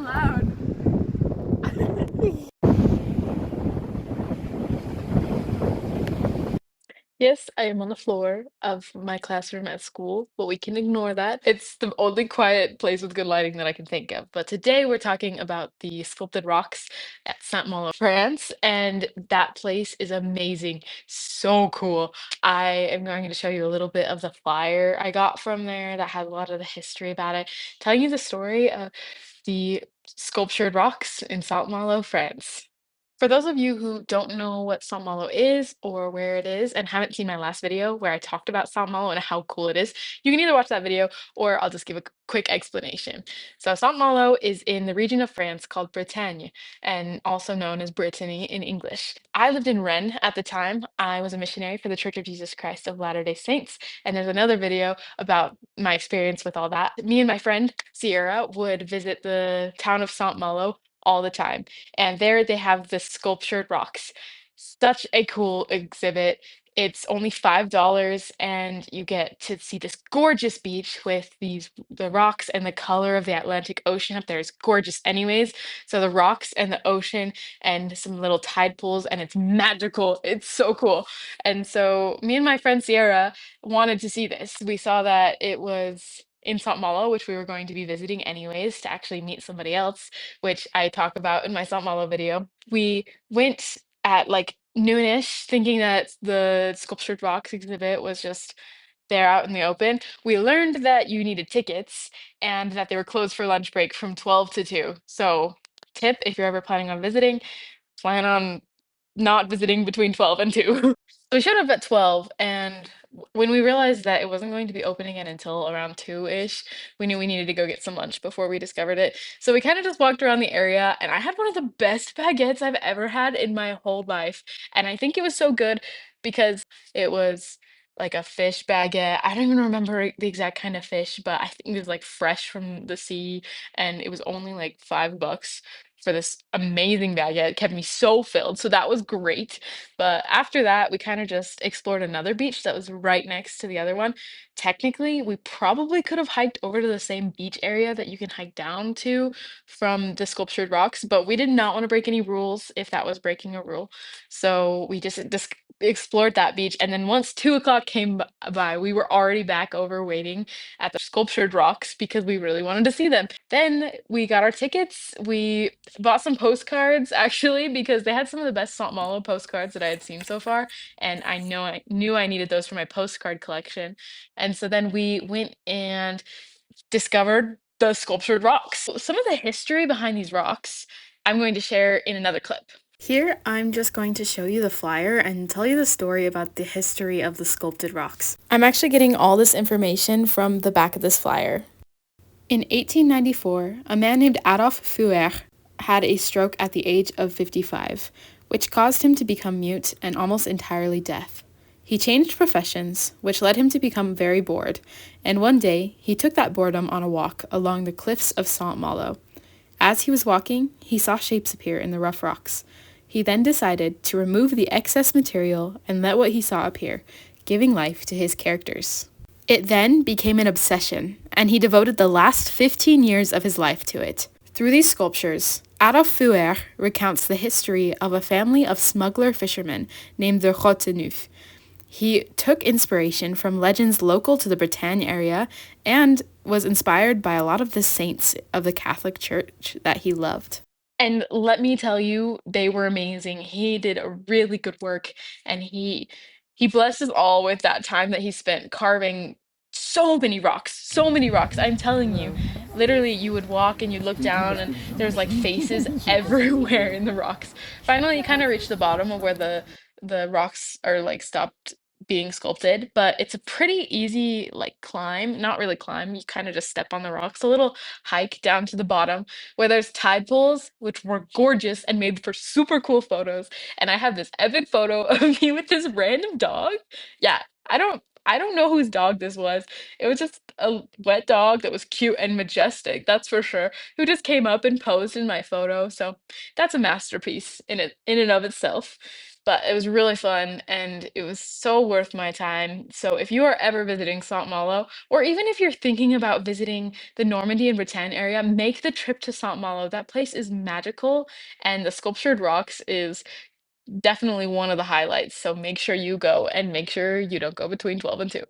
loud. Yes, I am on the floor of my classroom at school, but we can ignore that. It's the only quiet place with good lighting that I can think of. But today we're talking about the sculpted rocks at Saint-Malo, France, and that place is amazing. So cool. I am going to show you a little bit of the flyer I got from there that has a lot of the history about it, telling you the story of the sculptured rocks in Saint-Malo, France. For those of you who don't know what Saint-Malo is or where it is and haven't seen my last video where I talked about Saint-Malo and how cool it is, you can either watch that video or I'll just give a quick explanation. So Saint-Malo is in the region of France called Bretagne and also known as Brittany in English. I lived in Rennes at the time. I was a missionary for the Church of Jesus Christ of Latter-day Saints, and there's another video about my experience with all that. Me and my friend Sierra would visit the town of Saint-Malo all the time. And there they have the sculptured rocks. Such a cool exhibit. It's only $5 and you get to see this gorgeous beach with the rocks and the color of the Atlantic Ocean up there is gorgeous anyways. So the rocks and the ocean and some little tide pools and it's magical. It's so cool. And so me and my friend Sierra wanted to see this. We saw that it was in St. Malo, which we were going to be visiting anyways to actually meet somebody else, which I talk about in my St. Malo video. We went at like noonish, thinking that the sculptured rocks exhibit was just there out in the open. We learned that you needed tickets and that they were closed for lunch break from 12 to 2. So, tip if you're ever planning on visiting, plan on not visiting between 12 and 2. So we showed up at 12, and when we realized that it wasn't going to be opening it until around 2-ish, we knew we needed to go get some lunch before we discovered it. So we kind of just walked around the area, and I had one of the best baguettes I've ever had in my whole life. And I think it was so good because it was like a fish baguette. I don't even remember the exact kind of fish, but I think it was like fresh from the sea, and it was only like $5 for this amazing baguette. It kept me so filled. So that was great. But after that, we kind of just explored another beach that was right next to the other one. Technically, we probably could have hiked over to the same beach area that you can hike down to from the sculptured rocks, but we did not want to break any rules if that was breaking a rule. So we just explored that beach. And then once 2 o'clock came by, we were already back over waiting at the sculptured rocks because we really wanted to see them. Then we got our tickets. We bought some postcards actually because they had some of the best Saint Malo postcards that I had seen so far, and I knew I needed those for my postcard collection. And so then we went and discovered the sculptured rocks. Some of the history behind these rocks I'm going to share in another clip. Here, I'm just going to show you the flyer and tell you the story about the history of the sculpted rocks. I'm actually getting all this information from the back of this flyer. In 1894, a man named Adolphe Feuer had a stroke at the age of 55, which caused him to become mute and almost entirely deaf. He changed professions, which led him to become very bored, and one day he took that boredom on a walk along the cliffs of Saint-Malo. As he was walking, he saw shapes appear in the rough rocks. He then decided to remove the excess material and let what he saw appear, giving life to his characters. It then became an obsession, and he devoted the last 15 years of his life to it. Through these sculptures, Adolphe Feuer recounts the history of a family of smuggler fishermen named the Roteneuf. He took inspiration from legends local to the Bretagne area and was inspired by a lot of the saints of the Catholic Church that he loved. And let me tell you, they were amazing. He did a really good work, and he blessed us all with that time that he spent carving so many rocks, so many rocks. I'm telling you, literally, you would walk and you'd look down, and there's like faces everywhere in the rocks. Finally, you kind of reach the bottom of where the rocks are like stopped being sculpted, but it's a pretty easy like climb, not really climb, you kind of just step on the rocks, a little hike down to the bottom where there's tide pools, which were gorgeous and made for super cool photos. And I have this epic photo of me with this random dog. Yeah, I don't know whose dog this was. It was just a wet dog that was cute and majestic, that's for sure, who just came up and posed in my photo. So that's a masterpiece in and of itself. But it was really fun and it was so worth my time. So if you are ever visiting Saint Malo, or even if you're thinking about visiting the Normandy and Bretagne area, make the trip to Saint Malo. That place is magical and the sculptured rocks is definitely one of the highlights. So make sure you go and make sure you don't go between 12 and 2.